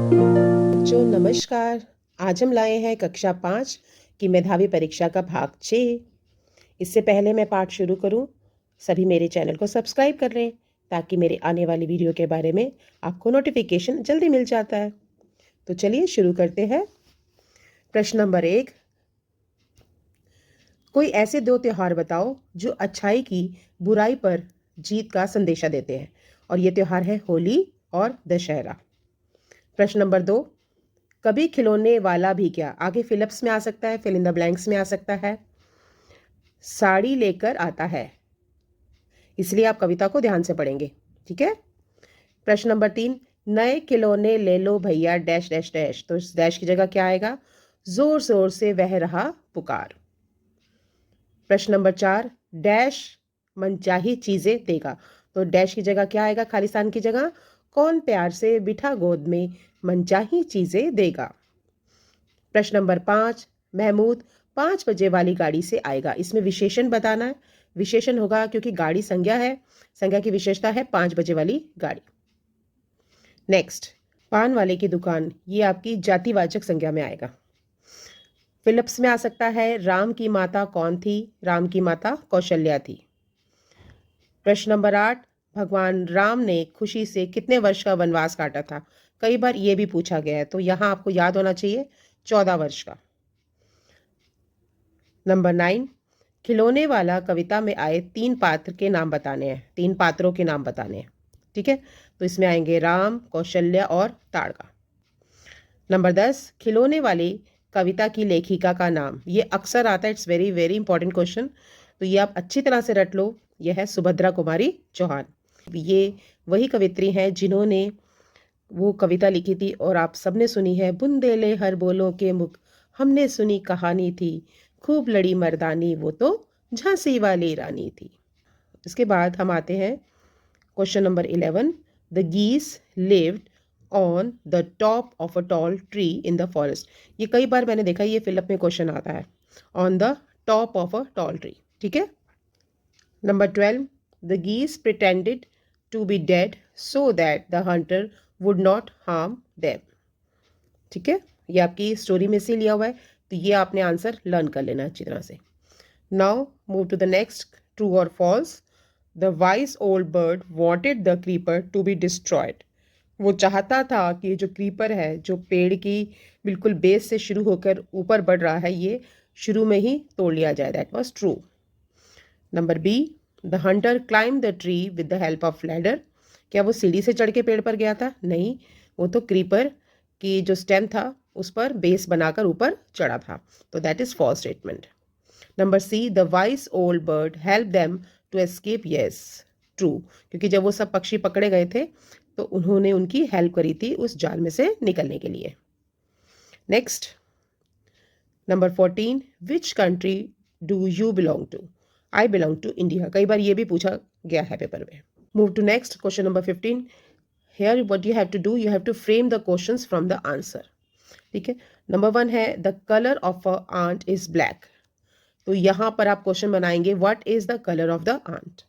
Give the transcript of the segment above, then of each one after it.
बच्चों नमस्कार। आज हम लाए हैं कक्षा 5 की मेधावी परीक्षा का भाग 6। इससे पहले मैं पाठ शुरू करूं, सभी मेरे चैनल को सब्सक्राइब कर लें ताकि मेरे आने वाली वीडियो के बारे में आपको नोटिफिकेशन जल्दी मिल जाता है। तो चलिए शुरू करते हैं। प्रश्न नंबर 1, कोई ऐसे 2 त्योहार बताओ जो अच्छाई की बुराई पर जीत का संदेशा देते हैं। और ये त्योहार है होली और दशहरा। प्रश्न नंबर 2, कभी खिलौने वाला भी क्या, आगे फिलिप्स में आ सकता है, फिल इन द ब्लैंक्स में आ सकता है, साड़ी लेकर आता है। इसलिए आप कविता को ध्यान से पढ़ेंगे, ठीक है। प्रश्न नंबर 3, नए खिलौने ले लो भैया डैश डैश डैश। तो इस डैश की जगह क्या आएगा, जोर जोर से वह रहा पुकार। प्रश्न नंबर 4, डैश मनचाही चीजें देगा। तो डैश की जगह क्या आएगा, खालिस्तान की जगह कौन प्यार से बिठा गोद में मनचाही चीजें देगा। प्रश्न नंबर 5, महमूद 5 बजे वाली गाड़ी से आएगा। इसमें विशेषण बताना है। विशेषण होगा क्योंकि गाड़ी संज्ञा है, संज्ञा की विशेषता है 5 बजे वाली गाड़ी। नेक्स्ट, पान वाले की दुकान, ये आपकी जातिवाचक संज्ञा में आएगा। फिलिप्स में आ सकता है, राम की माता कौन थी, राम की माता कौशल्या थी। प्रश्न नंबर 8, भगवान राम ने खुशी से कितने वर्ष का वनवास काटा था। कई बार ये भी पूछा गया है, तो यहां आपको याद होना चाहिए 14 वर्ष का। नंबर 9, खिलौने वाला कविता में आए 3 पात्र के नाम बताने हैं, 3 पात्रों के नाम बताने हैं, ठीक है। तो इसमें आएंगे राम, कौशल्या और ताड़का। नंबर 10, खिलौने वाली कविता की लेखिका का नाम, ये अक्सर आता है, it's very very important question, तो ये आप अच्छी तरह से रट लो। यह है सुभद्रा कुमारी चौहान। ये वही कवित्री हैं जिन्होंने वो कविता लिखी थी और आप सबने सुनी है, बुंदेले हर बोलों के मुख, हमने सुनी कहानी थी, खूब लड़ी मर्दानी, वो तो झांसी वाली रानी थी। इसके बाद हम आते हैं क्वेश्चन नंबर 11, द गीस lived on the top of a tall tree in the forest. ये कई बार मैंने देखा, ये फिलअप में क्वेश्चन आता है, on the top of a tall tree, ठीक है। Number 12, the geese pretended to be dead so that the hunter would not harm them, ठीक है। ये आपकी स्टोरी में से लिया हुआ है, तो ये आपने आंसर लर्न कर लेना अच्छी तरह से। Now move to the next, true or false. The wise old bird wanted the creeper to be destroyed. वो चाहता था कि जो क्रीपर है, जो पेड़ की बिल्कुल बेस से शुरू होकर ऊपर बढ़ रहा है, ये शुरू में ही तोड़ लिया जाए। That was true. Number B, the hunter climb the tree with the help of ladder. क्या वो सीढ़ी से चढ़ के पेड़ पर गया था? नहीं, वो तो क्रीपर की जो स्टेम था उस पर बेस बनाकर ऊपर चढ़ा था, तो that is false statement. Number C, the wise old bird help them to escape. Yes, true, क्योंकि जब वो सब पक्षी पकड़े गए थे तो उन्होंने उनकी हेल्प करी थी उस जाल में से निकलने के लिए। Next, number 14, which country do you belong to. I belong to India. कई बार ये भी पूछा गया है पेपर में। Move to next, question number 15। Here what you have to do, you have to frame the questions from the answer, ठीक है। नंबर 1 है, the colour of a ant is black. तो यहां पर आप क्वेश्चन बनाएंगे, what is the colour of the ant.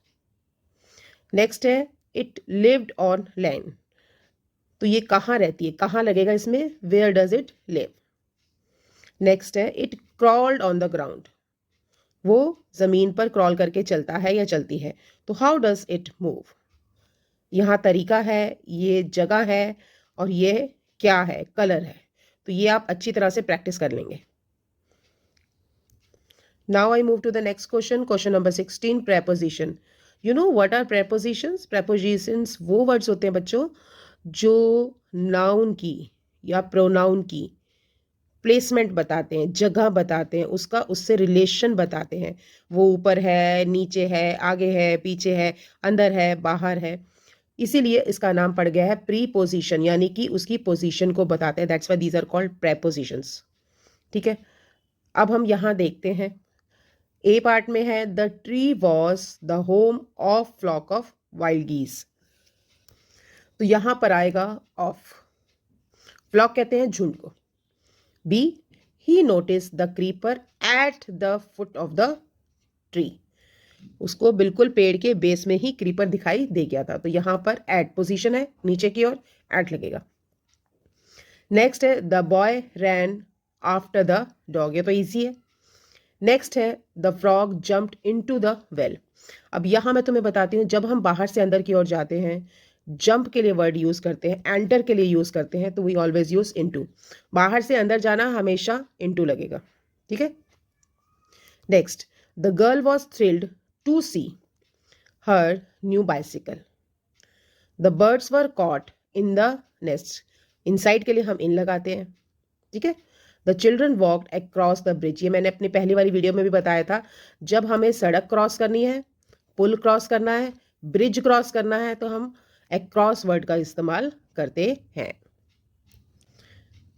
Next है, it lived on land. तो ये कहाँ रहती है, कहाँ लगेगा इसमें, where does it live. Next है, it crawled on the ground. वो जमीन पर क्रॉल करके चलता है या चलती है, तो हाउ डज इट मूव। यहाँ तरीका है, ये जगह है, और ये क्या है, कलर है। तो ये आप अच्छी तरह से प्रैक्टिस कर लेंगे। Now I move to the next question, question number 16, preposition. You know what are prepositions? Prepositions वो words होते हैं बच्चों जो noun की या pronoun की प्लेसमेंट बताते हैं, जगह बताते हैं, उसका उससे रिलेशन बताते हैं। वो ऊपर है, नीचे है, आगे है, पीछे है, अंदर है, बाहर है। इसीलिए इसका नाम पड़ गया है प्रीपोजिशन, यानी कि उसकी पोजीशन को बताते हैं। That's why these are called prepositions, ठीक है। अब हम यहाँ देखते हैं, ए पार्ट में है, the tree was the home of flock of wild geese. तो यहां पर आएगा ऑफ, फ्लॉक कहते हैं झुंड को। B, he notice the creeper at the foot of the tree. उसको बिल्कुल पेड़ के बेस में ही क्रीपर दिखाई दे गया था, तो यहां पर एट पोजीशन है, नीचे की ओर एट लगेगा। नेक्स्ट है the boy rain after the dog, ये तो ईजी है। नेक्स्ट है the frog jumped into the well. अब यहाँ मैं तुम्हें बताती हूँ, जब हम बाहर से अंदर की ओर जाते हैं, जंप के लिए वर्ड यूज करते हैं, एंटर के लिए यूज करते हैं, तो वी ऑलवेज यूज इनटू। बाहर से अंदर जाना हमेशा इनटू लगेगा, ठीक है। Next, the girl was thrilled to see her new bicycle. The birds were caught in the nest, inside के लिए हम इन लगाते हैं, ठीक है। The children walked across the bridge, ये मैंने अपनी पहली वाली वीडियो में भी बताया था, जब हमें सड़क क्रॉस करनी है, पुल क्रॉस करना है, ब्रिज क्रॉस करना है, तो हम अक्रॉस वर्ड का इस्तेमाल करते हैं।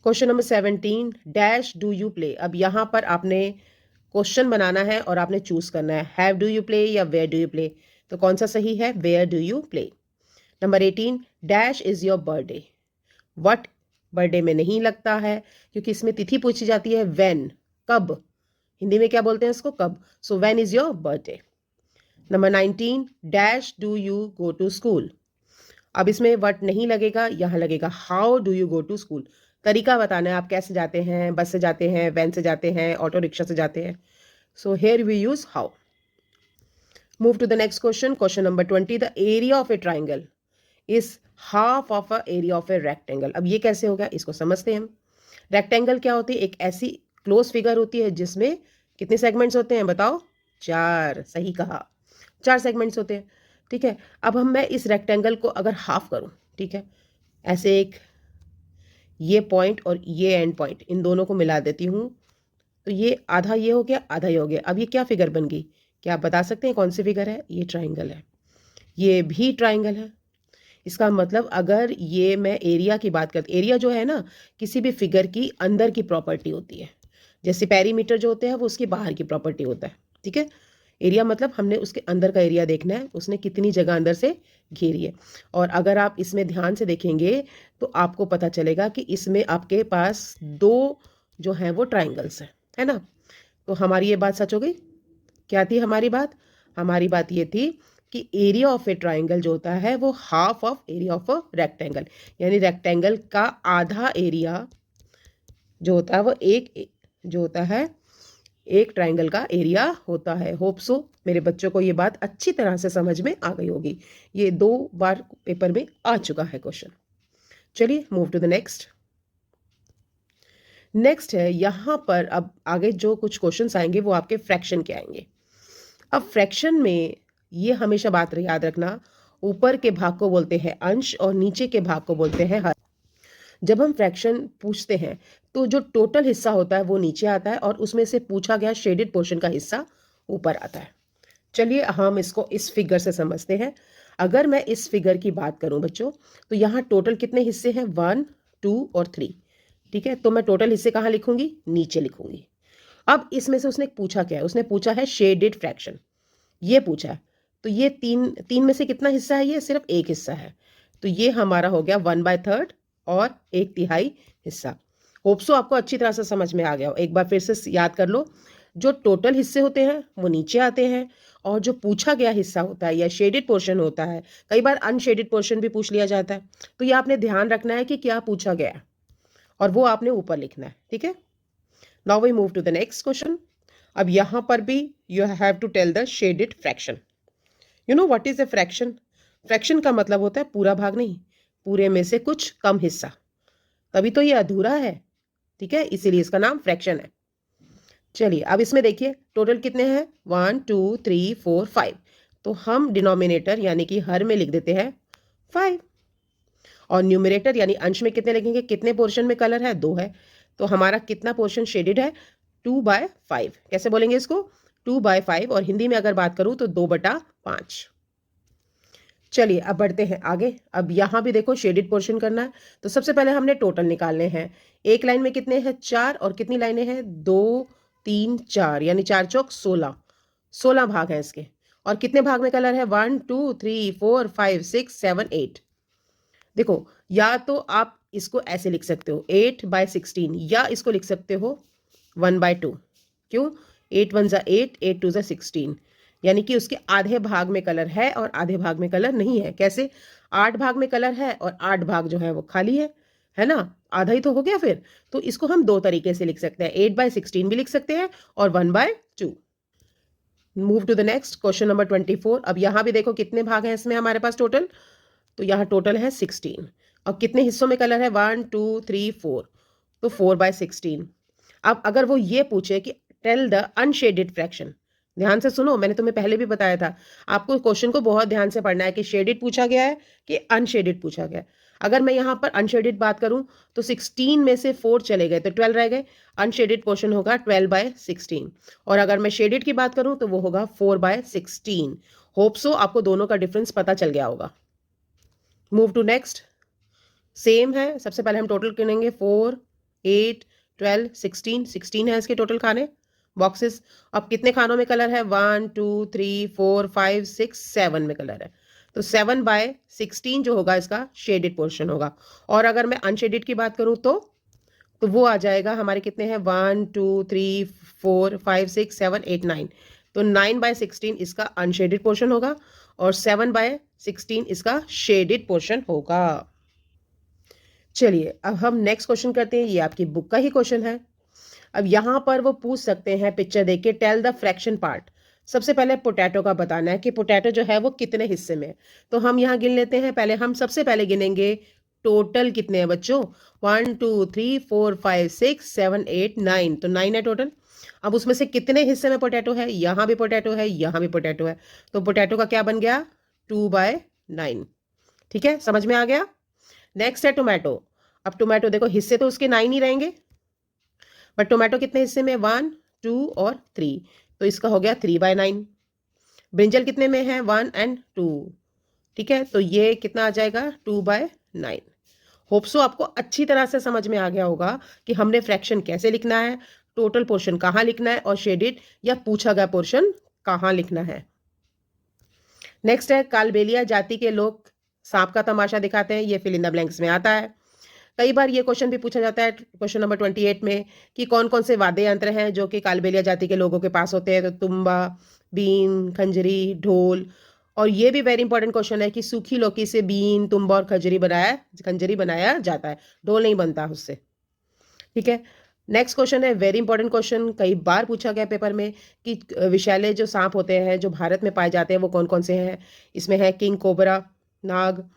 Question number 17, dash do you play. अब यहाँ पर आपने क्वेश्चन बनाना है और आपने चूज करना है, हैव डू यू प्ले या वेयर डू यू प्ले। तो कौन सा सही है, where do you play. Number 18, dash is your birthday. What birthday में नहीं लगता है, क्योंकि इसमें तिथि पूछी जाती है, व्हेन, कब। हिंदी में क्या बोलते हैं इसको, कब। So when is your birthday. Number 19, dash do you go to school. अब इसमें व्हाट नहीं लगेगा, यहां लगेगा how do you go to school. तरीका बताना है, आप कैसे जाते हैं, बस से जाते हैं, वैन से जाते हैं, ऑटो रिक्शा से जाते हैं। So here we use how. Move to the next question, question number 20, the area of a triangle is half of a area of a rectangle. अब ये कैसे होगा, इसको समझते हैं हम। रेक्टेंगल क्या होती है, एक ऐसी क्लोज फिगर होती है जिसमें कितने सेगमेंट्स होते हैं, बताओ, 4, सही कहा, 4 सेगमेंट्स होते हैं, ठीक है। अब मैं इस रेक्टेंगल को अगर हाफ करूं, ठीक है, ऐसे एक ये पॉइंट और ये एंड पॉइंट, इन दोनों को मिला देती हूं, तो ये आधा ये हो गया, आधा ये हो गया। अब ये क्या फिगर बन गई, क्या आप बता सकते हैं कौन सी फिगर है, ये ट्राइंगल है, ये भी ट्राइंगल है। इसका मतलब अगर ये मैं एरिया की बात करती, एरिया जो है ना किसी भी फिगर की अंदर की प्रॉपर्टी होती है, जैसे पेरीमीटर जो होते हैं वो उसकी बाहर की प्रॉपर्टी होता है, ठीक है। एरिया मतलब हमने उसके अंदर का एरिया देखना है, उसने कितनी जगह अंदर से घेरी है। और अगर आप इसमें ध्यान से देखेंगे तो आपको पता चलेगा कि इसमें आपके पास 2 जो हैं वो ट्राइंगल्स हैं, है ना। तो हमारी ये बात सच हो गई। क्या थी हमारी बात, हमारी बात ये थी कि एरिया ऑफ ए ट्राइंगल जो होता है वो half of area of a rectangle, यानी रेक्टेंगल का आधा एरिया जो होता है वो एक जो होता है एक ट्राइंगल का एरिया होता है। होप सो मेरे बच्चों को ये बात अच्छी तरह से समझ में आ गई होगी, ये 2 बार पेपर में आ चुका है क्वेश्चन। चलिए move to the next. Next है यहां पर, अब आगे जो कुछ क्वेश्चंस आएंगे वो आपके फ्रैक्शन के आएंगे। अब फ्रैक्शन में ये हमेशा बात याद रखना, ऊपर के भाग को बोलते हैं अंश और नीचे के भाग को बोलते हैं हर। जब हम फ्रैक्शन पूछते हैं तो जो टोटल हिस्सा होता है वो नीचे आता है और उसमें से पूछा गया शेडेड पोर्शन का हिस्सा ऊपर आता है। चलिए हम इसको इस फिगर से समझते हैं। अगर मैं इस फिगर की बात करूं बच्चों, तो यहाँ टोटल कितने हिस्से हैं, 1, 2 और 3, ठीक है। तो मैं टोटल हिस्से कहाँ लिखूंगी, नीचे लिखूंगी। अब इसमें से उसने पूछा क्या है, उसने पूछा है शेडेड फ्रैक्शन, ये पूछा है। तो ये तीन में से कितना हिस्सा है, ये सिर्फ एक हिस्सा है, तो ये हमारा हो गया 1/3 और 1/3 हिस्सा। होप सो आपको अच्छी तरह से समझ में आ गया हो। एक बार फिर से याद कर लो, जो टोटल हिस्से होते हैं वो नीचे आते हैं और जो पूछा गया हिस्सा होता है या शेडेड पोर्शन होता है, कई बार अनशेडेड पोर्शन भी पूछ लिया जाता है, तो ये आपने ध्यान रखना है कि क्या पूछा गया है और वो आपने ऊपर लिखना है, ठीक है। Now we move to the next question. अब यहां पर भी you have to tell the shaded fraction. You know what is a fraction. Fraction का मतलब होता है पूरा भाग नहीं, पूरे में से कुछ कम हिस्सा, तभी तो ये अधूरा है, ठीक है, इसीलिए इसका नाम फ्रैक्शन है। चलिए अब इसमें देखिए टोटल कितने हैं, 1 2 3 4 5, तो हम डिनोमिनेटर यानी कि हर में लिख देते हैं 5 और न्यूमरेटर यानी अंश में कितने लिखेंगे, कितने पोर्शन में कलर है, 2 है, तो हमारा कितना पोर्शन शेडेड है, 2/5। कैसे बोलेंगे इसको, 2/5, और हिंदी में अगर बात करूं तो 2/5। चलिए अब बढ़ते हैं आगे। अब यहां भी देखो शेडेड पोर्शन करना है, तो सबसे पहले हमने टोटल निकालने हैं। एक लाइन में कितने हैं, 4, और कितनी लाइनें हैं, 2 3 4, यानी 4 चौक 16, 16 भाग हैं इसके। और कितने भाग में कलर है, 1 2 3 4 5 6 7 8। देखो या तो आप इसको ऐसे लिख सकते हो 8/16, या इसको लिख सकते हो 1/2। क्यों, 8 1 ज़ा 8, 8 2 ज़ा 16, यानी कि उसके आधे भाग में कलर है और आधे भाग में कलर नहीं है। कैसे, 8 भाग में कलर है और 8 भाग जो है वो खाली है है ना, आधा ही तो हो गया फिर। तो इसको हम दो तरीके से लिख सकते हैं, 8/16 भी लिख सकते हैं और 1/2। Move to the next question number 24। अब यहाँ भी देखो कितने भाग हैं इसमें हमारे पास टोटल, तो यहाँ टोटल है 16 और कितने हिस्सों में कलर है 1 2 3 4, तो 4/16। अब अगर वो ये पूछे कि टेल द अनशेडेड फ्रैक्शन, ध्यान से सुनो, मैंने तुम्हें पहले भी बताया था आपको क्वेश्चन को बहुत ध्यान से पढ़ना है कि शेडेड पूछा गया है कि अनशेडेड पूछा गया है। अगर मैं यहाँ पर अनशेडेड बात करूं तो 16 में से 4 चले गए तो 12 रह गए, अनशेडेड पोर्शन होगा 12/16। और अगर मैं शेडेड की बात करूं तो वो होगा 4/16। होप सो आपको दोनों का डिफरेंस पता चल गया होगा। मूव टू नेक्स्ट, सेम है। सबसे पहले हम टोटल गिनेंगे 4 8 12 16, 16 है इसके टोटल खाने बॉक्सेस। अब कितने खानों में कलर है 1 2 3 4 5 6 7 में कलर है, तो 7/16 जो होगा इसका शेडेड पोर्शन होगा। और अगर मैं अनशेडेड की बात करूं तो वो आ जाएगा हमारे कितने हैं 1 2 3 4 5 6 7 8 9, तो 9/16 इसका अनशेडेड पोर्शन होगा और 7/16 इसका शेडेड पोर्शन होगा। चलिए अब हम नेक्स्ट क्वेश्चन करते हैं, ये आपकी बुक का ही क्वेश्चन है। अब यहाँ पर वो पूछ सकते हैं पिक्चर देख के टेल द फ्रैक्शन पार्ट। सबसे पहले पोटैटो का बताना है कि पोटैटो जो है वो कितने हिस्से में है, तो हम यहाँ गिन लेते हैं। पहले हम सबसे पहले गिनेंगे टोटल कितने हैं बच्चों, 1 2 3 4 5 6 7 8 9, तो 9 है टोटल। अब उसमें से कितने हिस्से में पोटैटो है, यहाँ भी पोटैटो है यहाँ भी पोटैटो है, तो पोटैटो का क्या बन गया 2/9। ठीक है, समझ में आ गया। नेक्स्ट है टोमेटो। अब टोमेटो देखो हिस्से तो उसके 9 ही रहेंगे, बट टोमेटो कितने हिस्से में 1 2 और 3, तो इसका हो गया 3/9। ब्रिंजल कितने में है 1 और 2, ठीक है, तो ये कितना आ जाएगा 2/9। होप्सो आपको अच्छी तरह से समझ में आ गया होगा कि हमने फ्रैक्शन कैसे लिखना है, टोटल पोर्शन कहाँ लिखना है और शेडेड या पूछा गया पोर्शन कहाँ लिखना है। नेक्स्ट है कालबेलिया जाति के लोग सांप का तमाशा दिखाते हैं, ये फिल इन द ब्लैंक्स में आता है। कई बार ये क्वेश्चन भी पूछा जाता है क्वेश्चन नंबर 28 में कि कौन कौन से वाद्य यंत्र हैं जो कि कालबेलिया जाति के लोगों के पास होते हैं, तो तुम्बा, बीन, खंजरी, ढोल। और ये भी वेरी इंपॉर्टेंट क्वेश्चन है कि सूखी लौकी से बीन, तुम्बा और खंजरी बनाया जाता है, ढोल नहीं बनता उससे। ठीक है, नेक्स्ट क्वेश्चन है वेरी इंपॉर्टेंट क्वेश्चन, कई बार पूछा गया पेपर में कि विषैले जो सांप होते हैं जो भारत में पाए जाते हैं वो कौन कौन से हैं। इसमें है किंग कोबरा, नाग,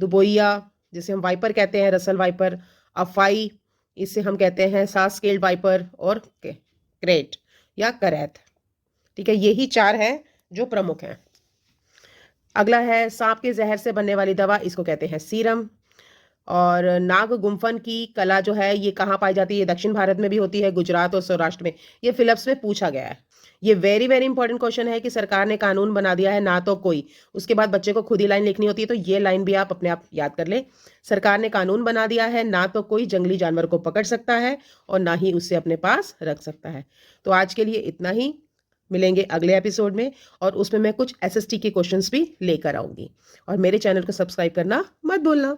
दुबोइया जिसे हम वाइपर कहते हैं, रसल वाइपर, अफाई इसे हम कहते हैं सास स्केल्ड वाइपर, और क्रेट या करैत। ठीक है, यही 4 हैं जो प्रमुख हैं। अगला है सांप के जहर से बनने वाली दवा, इसको कहते हैं सीरम। और नाग गुम्फन की कला जो है ये कहाँ पाई जाती है, दक्षिण भारत में भी होती है, गुजरात और सौराष्ट्र में। ये फिलिप्स में पूछा गया है। ये वेरी वेरी इंपॉर्टेंट क्वेश्चन है कि सरकार ने कानून बना दिया है ना तो कोई, उसके बाद बच्चे को खुद ही लाइन लिखनी होती है, तो ये लाइन भी आप अपने आप याद कर ले। सरकार ने कानून बना दिया है ना तो कोई जंगली जानवर को पकड़ सकता है और ना ही उससे अपने पास रख सकता है। तो आज के लिए इतना ही, मिलेंगे अगले एपिसोड में और उसमें मैं कुछ SST के क्वेश्चंस भी लेकर आऊंगी। और मेरे चैनल को सब्सक्राइब करना मत भूलना।